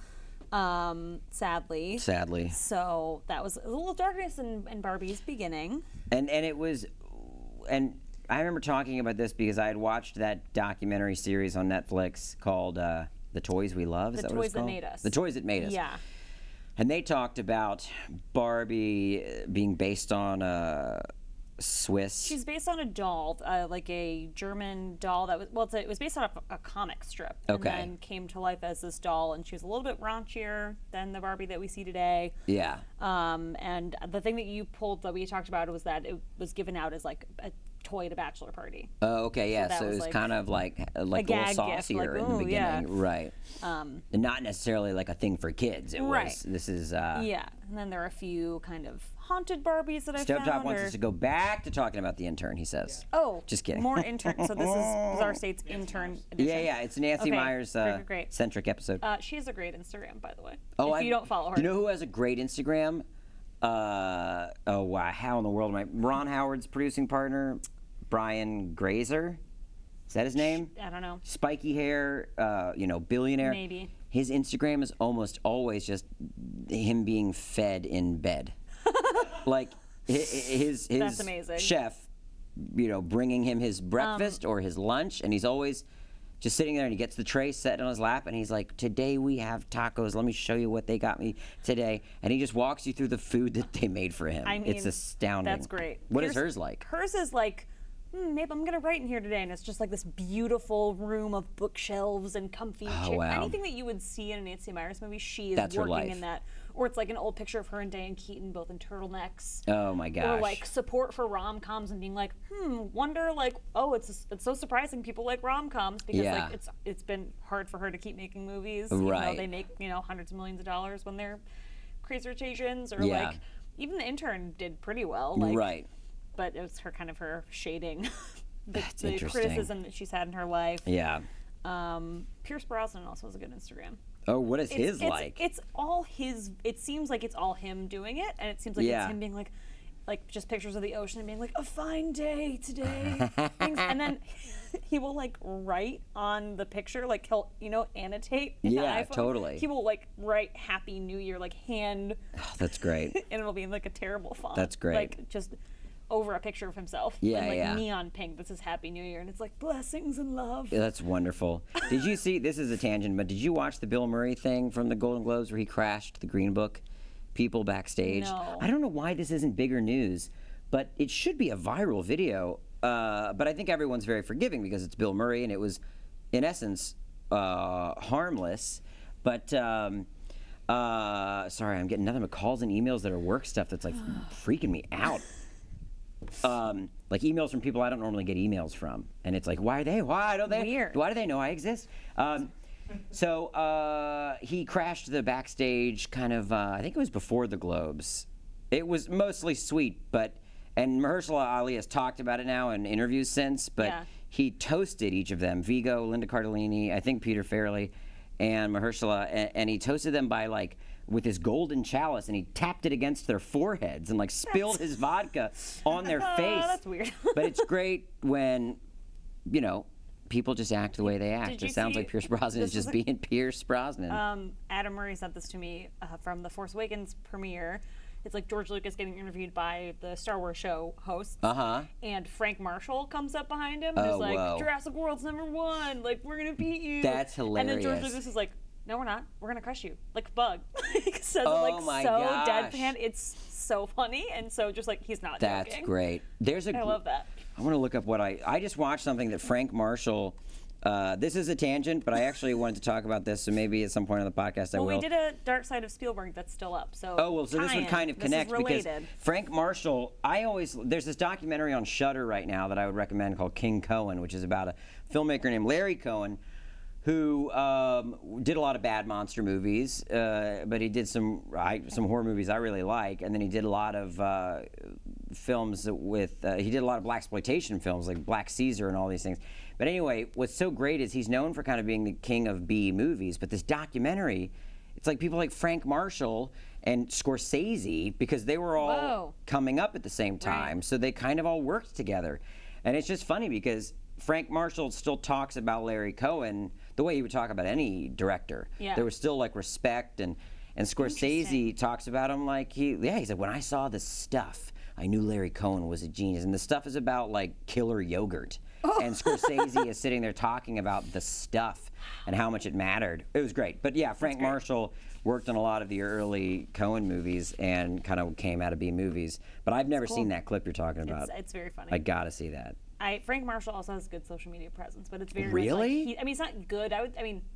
sadly. So that was a little darkness in Barbie's beginning. And it was... and I remember talking about this because I had watched that documentary series on Netflix called The Toys We Love. The Toys That Made Us. The Toys That Made Us. Yeah. And they talked about Barbie being based on a Swiss... She's based on a doll, like a German doll that was... it was based on a comic strip. Okay. And then came to life as this doll, and she was a little bit raunchier than the Barbie that we see today. Yeah. And the thing that you pulled that we talked about was that it was given out as like a toy at a bachelor party. Oh, okay, yeah. So it was like kind of like a little saucier in the beginning, right? And not necessarily like a thing for kids. It was. This is. Yeah, and then there are a few kind of haunted Barbies that I found. Stovetop wants us to go back to talking about the intern. He says. Oh, just kidding. More intern. So this is Bizarre State's intern edition. Yeah. It's Nancy Meyers great. centric episode. She has a great Instagram, by the way. Oh, if you don't follow her. You know who has a great Instagram? Oh wow! How in the world am I? Ron Howard's producing partner. Brian Grazer, is that his name? I don't know. Spiky hair, billionaire. Maybe. His Instagram is almost always just him being fed in bed. Like his That's amazing. Chef, bringing him his breakfast or his lunch, and he's always just sitting there, and he gets the tray set on his lap, and he's like, "Today we have tacos. Let me show you what they got me today." And he just walks you through the food that they made for him. I mean, it's astounding. That's great. What is hers like? Hers is like, maybe I'm going to write in here today, and it's just like this beautiful room of bookshelves and comfy chairs. Wow. Anything that you would see in a Nancy Meyers movie, she is That's her working life. in that. Or it's like an old picture of her and Diane Keaton both in turtlenecks. Oh my gosh. Or like support for rom-coms and being like, wonder like, oh, it's so surprising people like rom-coms because like it's been hard for her to keep making movies. Even though they make, hundreds of millions of dollars when they're crazy rich Asians or like even The Intern did pretty well. Like, right. but it was her kind of her shading That's the interesting. criticism that she's had in her life. Yeah. Pierce Brosnan also has a good Instagram. Oh, what is his It's like? It's all his. It seems like it's all him doing it, and it seems like it's him being like just pictures of the ocean and being like, a fine day today. And then he will like write on the picture, like he'll, annotate in the iPhone. Totally. He will like write Happy New Year, like hand. Oh, that's great. And it'll be in like a terrible font. That's great. Like just over a picture of himself. Yeah, in, like neon pink. This is Happy New Year. And it's like blessings and love. Yeah, that's wonderful. Did you see, this is a tangent, but did you watch the Bill Murray thing from the Golden Globes where he crashed the Green Book people backstage? No. I don't know why this isn't bigger news, but it should be a viral video. But I think everyone's very forgiving because it's Bill Murray and it was, in essence, harmless. But, sorry, I'm getting nothing but calls and emails that are work stuff that's like freaking me out. Like emails from people I don't normally get emails from. And it's like, why don't they? Weird. Why do they know I exist? So he crashed the backstage kind of, I think it was before the Globes. It was mostly sweet, and Mahershala Ali has talked about it now in interviews since, but he toasted each of them, Vigo, Linda Cardellini, I think Peter Farrelly, and Mahershala, and he toasted them by like, with his golden chalice, and he tapped it against their foreheads and like spilled his vodka on their face. That's weird. But it's great when, people just act the way they act. It sounds like Pierce Brosnan is just being Pierce Brosnan. Adam Murray sent this to me from the Force Awakens premiere. It's like George Lucas getting interviewed by the Star Wars show hosts. And Frank Marshall comes up behind him and is like, Jurassic World's #1. Like, we're going to beat you. That's hilarious. And then George Lucas is like, no, we're not. We're going to crush you. Like a bug. He says it like my so gosh. deadpan. It's so funny. And so just like, he's not That's joking. great. I love that. I want to look up what I just watched something that Frank Marshall, this is a tangent, but I actually wanted to talk about this, so maybe at some point on the podcast I will. Well, we did a Dark Side of Spielberg that's still up, so so this would kind of connect because Frank Marshall, there's this documentary on Shudder right now that I would recommend called King Cohen, which is about a filmmaker named Larry Cohen who did a lot of bad monster movies, but he did some horror movies I really like, and then he did a lot of films with, he did a lot of blaxploitation films like Black Caesar and all these things. But anyway, what's so great is he's known for kind of being the king of B movies, but this documentary, it's like people like Frank Marshall and Scorsese, because they were all coming up at the same time, so they kind of all worked together. And it's just funny because Frank Marshall still talks about Larry Cohen the way he would talk about any director. Yeah. There was still like respect, and Scorsese talks about him like he said, when I saw The Stuff, I knew Larry Cohen was a genius. And The Stuff is about like killer yogurt. And Scorsese is sitting there talking about The Stuff and how much it mattered. It was great. But yeah, Frank Marshall worked on a lot of the early Cohen movies and kind of came out of B movies. But I've never seen that clip you're talking about. It's very funny. I gotta see that. Frank Marshall also has good social media presence, but it's very really. Much like he's not good.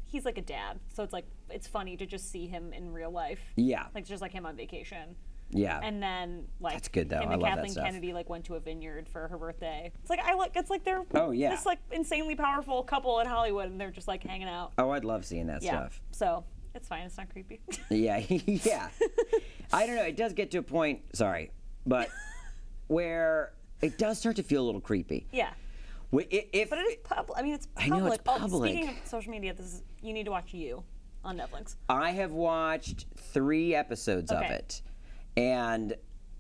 He's like a dad, so it's like it's funny to just see him in real life. Yeah. Like just like him on vacation. Yeah. And then like that's good though. Him I and love Kathleen that stuff. Kennedy like went to a vineyard for her birthday. It's like they're this like insanely powerful couple in Hollywood, and they're just like hanging out. Oh, I'd love seeing that stuff. So it's fine. It's not creepy. Yeah. I don't know. It does get to a point. Sorry, but where it does start to feel a little creepy. Yeah. But it is public. I mean, it's public. I know it's public. Speaking of social media, you need to watch You on Netflix. I have watched 3 episodes of it, and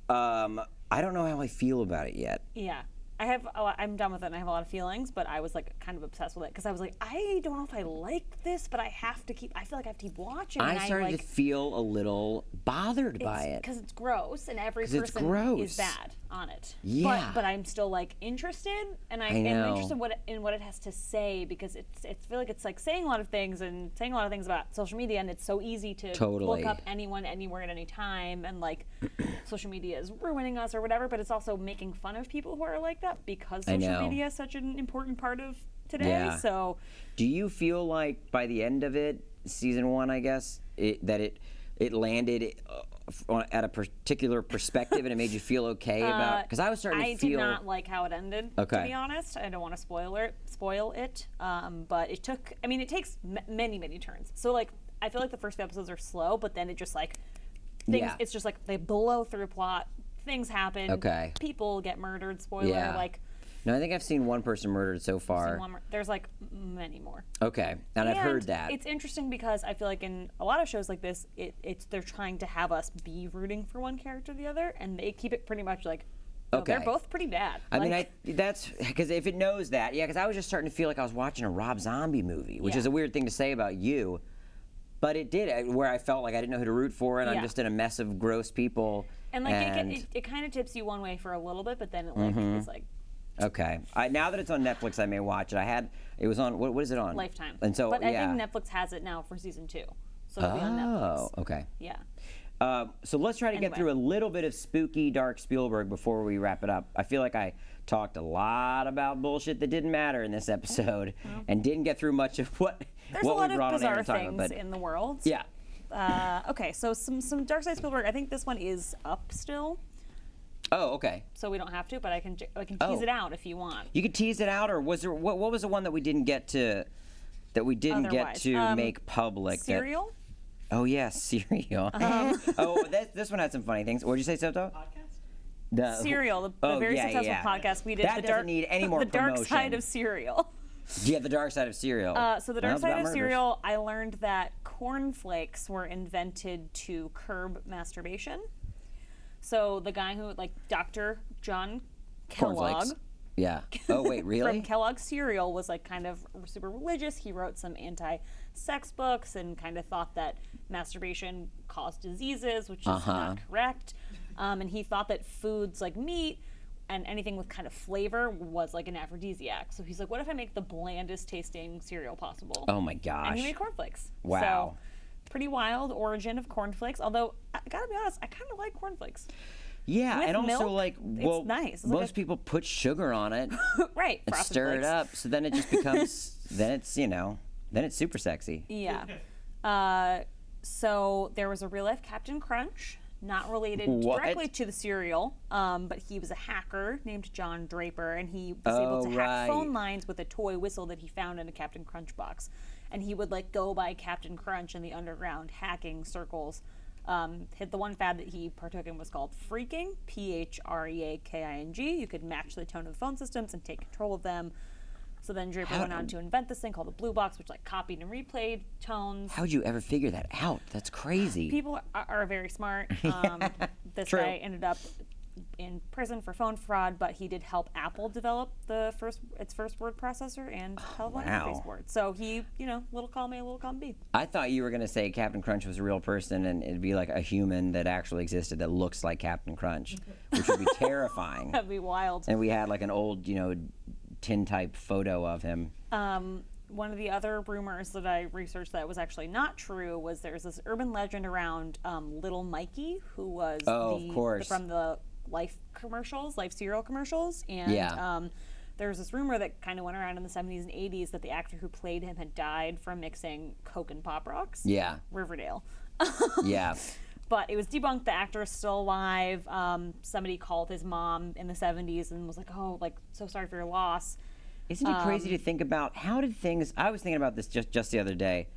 I don't know how I feel about it yet. Yeah. I'm done with it and I have a lot of feelings, but I was like kind of obsessed with it because I was like, I don't know if I like this, but I feel like I have to keep watching. I started to feel a little bothered by it. Because it's gross and every person is bad on it. Yeah. But I'm still like interested, and I'm interested in what it has to say, because I feel like it's like saying a lot of things about social media, and it's so easy to look up anyone, anywhere, at any time, and like social media is ruining us or whatever, but it's also making fun of people who are like that because social media is such an important part of today. Yeah. So do you feel like by the end of it, season 1, I guess, that it landed at a particular perspective and it made you feel okay about? Because I was starting to feel. I did not like how it ended. To be honest, I don't want to spoil it. But it took. I mean, it takes many turns. So like, I feel like the first few episodes are slow, but then it just like things. Yeah. It's just like they blow through plot things happen. Okay. People get murdered. Spoiler. Yeah. Like. No, I think I've seen one person murdered so far. There's like many more. Okay, and I've heard that. It's interesting because I feel like in a lot of shows like this, they're trying to have us be rooting for one character or the other, and they keep it pretty much like, no, they're both pretty bad. I mean, that's because if it knows that, because I was just starting to feel like I was watching a Rob Zombie movie, which is a weird thing to say about you, but it did, where I felt like I didn't know who to root for, and I'm just in a mess of gross people. And like it kind of tips you one way for a little bit, but then it like is like. Okay. Now that it's on Netflix, I may watch it. It was on, what is it on? Lifetime. And so, but I think Netflix has it now for season 2. So it'll be on Netflix. Oh, okay. Yeah. So let's try to get through a little bit of spooky, dark Spielberg before we wrap it up. I feel like I talked a lot about bullshit that didn't matter in this episode and didn't get through much of what There's we a lot brought of on air bizarre to talk about. things in the world. Yeah. Okay, so some Dark Side Spielberg. I think this one is up still. Oh, okay. So we don't have to, but I can tease it out if you want. You could tease it out, or was there what was the one that we didn't get to make public? Serial? Oh yeah, Serial. This one had some funny things. What did you say, Soto? Podcast? Serial, the very successful podcast we did. That doesn't need any more the promotion. Dark Side of Serial. Yeah, the Dark Side of Serial. So the Dark Side of Serial, I learned that cornflakes were invented to curb masturbation. So the guy who, like Dr. John Kellogg. Yeah. Oh, wait, really? From Kellogg's Cereal was like kind of super religious. He wrote some anti-sex books and kind of thought that masturbation caused diseases, which is not correct. And he thought that foods like meat and anything with kind of flavor was like an aphrodisiac. So he's like, what if I make the blandest tasting cereal possible? Oh my gosh. And he made cornflakes. Wow. So, pretty wild origin of cornflakes, although I gotta be honest, I kind of like cornflakes. Yeah, with and also milk, like, well, it's nice. It's most people put sugar on it, right? And stir it up, so then it just becomes, then it's super sexy. Yeah. So there was a real life Captain Crunch, not related directly to the cereal, but he was a hacker named John Draper, and he was able to hack phone lines with a toy whistle that he found in a Captain Crunch box. And he would like go by Captain Crunch in the underground hacking circles. The one fad that he partook in was called phreaking, Phreaking. You could match the tone of the phone systems and take control of them. So then Draper went on to invent this thing called the Blue Box, which like copied and replayed tones. How'd you ever figure that out? That's crazy. People are very smart. This guy ended up in prison for phone fraud, but he did help Apple develop its first word processor and telephone interface board. So he, little column A, little column B. I thought you were going to say Captain Crunch was a real person and it'd be like a human that actually existed that looks like Captain Crunch, which would be terrifying. That'd be wild. And we had like an old, tin type photo of him. One of the other rumors that I researched that was actually not true was there's this urban legend around Little Mikey, who was from the Life cereal commercials, and there was this rumor that kind of went around in the 70s and 80s that the actor who played him had died from mixing Coke and Pop Rocks. Yeah. Riverdale. Yeah. But it was debunked. The actor is still alive. Somebody called his mom in the 70s and was like, "Oh, like so sorry for your loss." Isn't it crazy to think about I was thinking about this just the other day.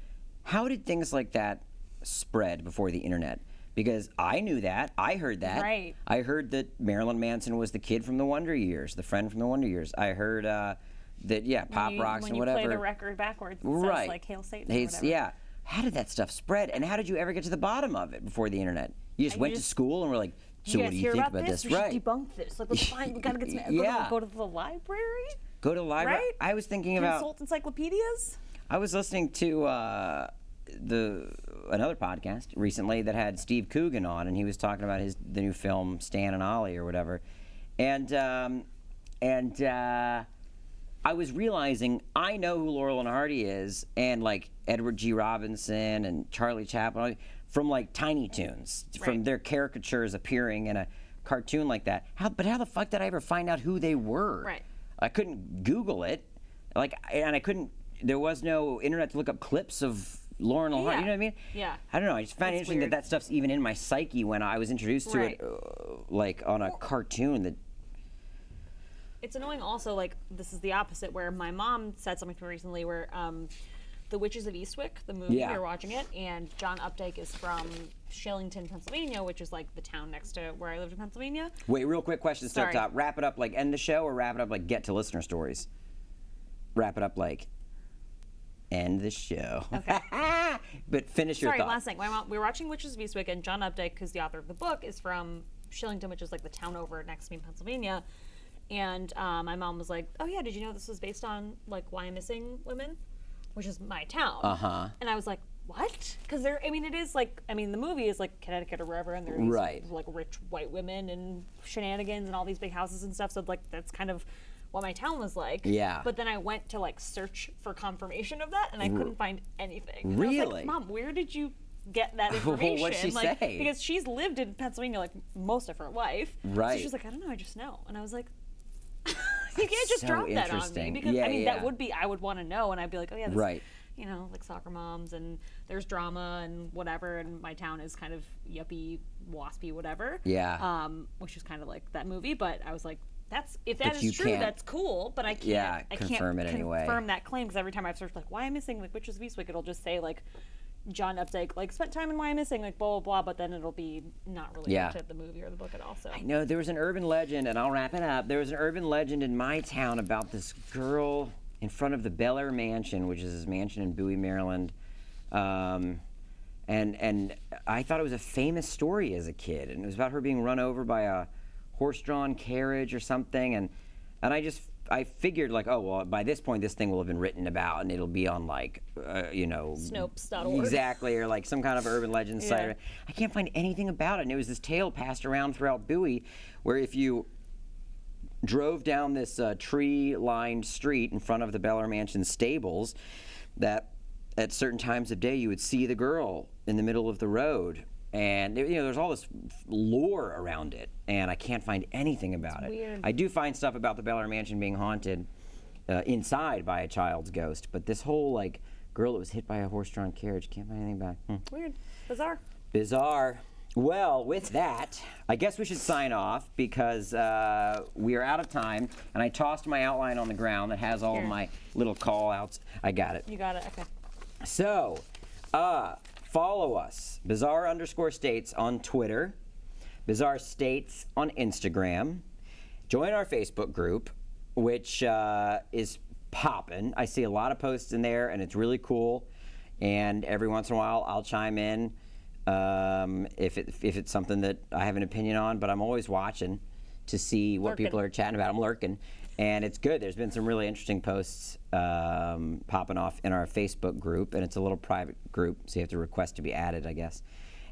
How did things like that spread before the internet? Because I knew that. I heard that. Right. I heard that Marilyn Manson was the kid from the Wonder Years, the friend from the Wonder Years. I heard that, Pop Rocks and whatever. When you play the record backwards, it says, like, Hail Satan or whatever. Yeah. How did that stuff spread? And how did you ever get to the bottom of it before the internet? You just went to school and were like, so what do you think about this? We should debunk this. Like, let's find, we gotta get some, go to the library? Go to the library? Right? I was thinking about... Consult encyclopedias? I was listening to another podcast recently that had Steve Coogan on, and he was talking about the new film Stan and Ollie or whatever, and I was realizing I know who Laurel and Hardy is, and like Edward G. Robinson and Charlie Chaplin from like Tiny Toons, from their caricatures appearing in a cartoon like that. But how the fuck did I ever find out who they were? Right. I couldn't Google it, and I couldn't. There was no internet to look up clips of Laurel and Hardy. You know what I mean? Yeah. I don't know. I just find it interesting that stuff's even in my psyche when I was introduced to it, like on a cartoon that. It's annoying also, like, this is the opposite, where my mom said something to me recently where The Witches of Eastwick, the movie, we were watching it, and John Updike is from Shillington, Pennsylvania, which is like the town next to where I lived in Pennsylvania. Wait, real quick question, Sorry. Stovetop. Wrap it up like end the show, or wrap it up like get to listener stories? Wrap it up like end the show. Okay. But finish your Sorry, thought. last thing. We were watching Witches of Eastwick, and John Updike, who's the author of the book, is from Shillington, which is like the town over next to me in Pennsylvania. And my mom was like, "Oh yeah, did you know this was based on like Why Missing Women, which is my town?" And I was like, "What?" Because it is like, the movie is like Connecticut or wherever, and there are these like rich white women and shenanigans and all these big houses and stuff. So like that's kind of what my town was like. Yeah. But then I went to like search for confirmation of that, and I couldn't find anything. And Really? I was like, "Mom, where did you get that information?" What'd she say? Because she's lived in Pennsylvania like most of her life. Right. So she's like, "I don't know, I just know." And I was like, you can't just so drop that on me, interesting. because Yeah, that would be, I would want to know, and I'd be like, oh yeah, this, Right. like soccer moms, and there's drama and whatever, and my town is kind of yuppie, waspy, whatever. Yeah. Which is kind of like that movie, but I was like, if that But you is true, can't- that's cool, but I can't, Yeah, I confirm can't it anyway. confirm that claim, because every time I've searched like, why am I missing like Witches of Eastwick, it'll just say like John Updike like spent time in Why I'm Missing, like blah blah blah, but then it'll be not related to the movie or the book at all. So I know there was an urban legend, and I'll wrap it up. There was an urban legend in my town about this girl in front of the Bel Air Mansion, which is this mansion in Bowie, Maryland. And I thought it was a famous story as a kid, and it was about her being run over by a horse-drawn carriage or something, and I figured like, oh well, by this point this thing will have been written about, and it'll be on like Snopes.org. Exactly, or like some kind of urban legend site. Yeah. I can't find anything about it, and it was this tale passed around throughout Bowie, where if you drove down this tree-lined street in front of the Bel Air Mansion stables, that at certain times of day you would see the girl in the middle of the road. And there's all this lore around it, and I can't find anything about it. Weird. I do find stuff about the Bel Air Mansion being haunted inside by a child's ghost, but this whole like girl that was hit by a horse-drawn carriage, can't find anything back. Weird, bizarre. Bizarre. Well, with that, I guess we should sign off, because we are out of time, and I tossed my outline on the ground that has all of my little call-outs. I got it. You got it. Okay. So, follow us, Bizarre_States on Twitter, Bizarre States on Instagram. Join our Facebook group, which is poppin'. I see a lot of posts in there, and it's really cool. And every once in a while, I'll chime in if it's something that I have an opinion on. But I'm always watching to see what people are chatting about. I'm lurking. And it's good. There's been some really interesting posts popping off in our Facebook group, and it's a little private group, so you have to request to be added, I guess.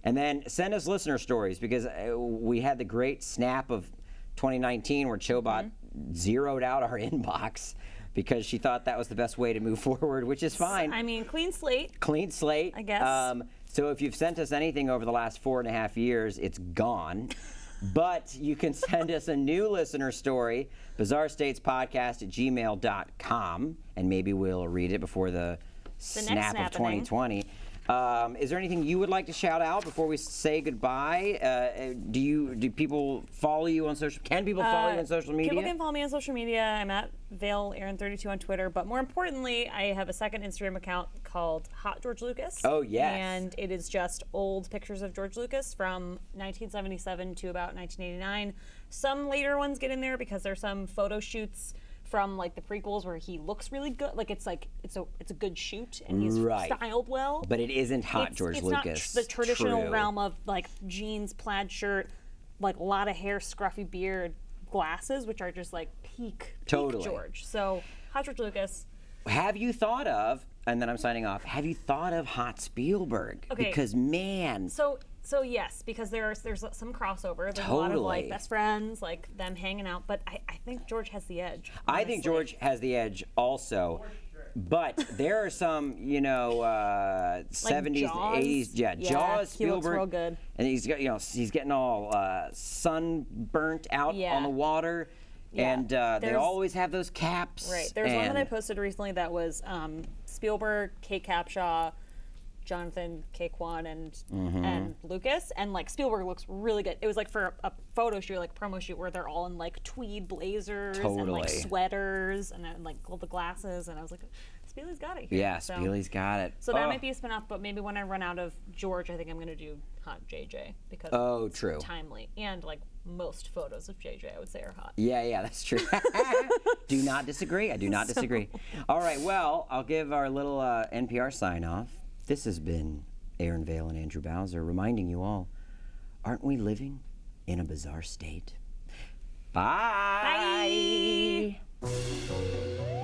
And then send us listener stories, because we had the great snap of 2019 where Chobot zeroed out our inbox because she thought that was the best way to move forward, which is fine. I mean, clean slate. Clean slate. I guess. So if you've sent us anything over the last 4.5 years, it's gone. But you can send us a new listener story, bizarrestatespodcast@gmail.com, and maybe we'll read it before the snap of 2020. Is there anything you would like to shout out before we say goodbye? Do people follow you on social? Can people follow you on social media? People can follow me on social media. I'm at ValeAaron32 on Twitter. But more importantly, I have a second Instagram account called Hot George Lucas. Oh, yes. And it is just old pictures of George Lucas from 1977 to about 1989. Some later ones get in there because there's some photo shoots from like the prequels where he looks really good. Like it's a good shoot, and he's styled well. But it isn't hot George Lucas. It's not the traditional realm of like jeans, plaid shirt, like a lot of hair, scruffy beard, glasses, which are just like peak George. So hot George Lucas. Have you thought of, and then I'm signing off, have you thought of hot Spielberg? Okay. Because man. So yes, because there's some crossover. There's a lot of like best friends, like them hanging out. But I think George has the edge. Honestly. I think George has the edge also. But there are some, 70s, Jaws? 80s, Jaws, he Spielberg, looks real good. and he's got, he's getting all sunburnt out on the water, and they always have those caps. Right. There's one that I posted recently that was Spielberg, Kate Capshaw, Jonathan K. Kwan, and Lucas, and like Spielberg looks really good. It was like for a photo shoot, like promo shoot, where they're all in like tweed blazers and like sweaters and like all the glasses, and I was like, Spieley's got it here. Yeah, Spieley's got it. So that might be a spinoff, but maybe when I run out of George, I think I'm going to do Hot JJ because it's true. timely. And like most photos of JJ, I would say, are hot. Yeah, that's true. Do not disagree. I do not disagree. All right, well, I'll give our little NPR sign off. This has been Aaron Vale and Andrew Bowser reminding you all, aren't we living in a bizarre state? Bye. Bye.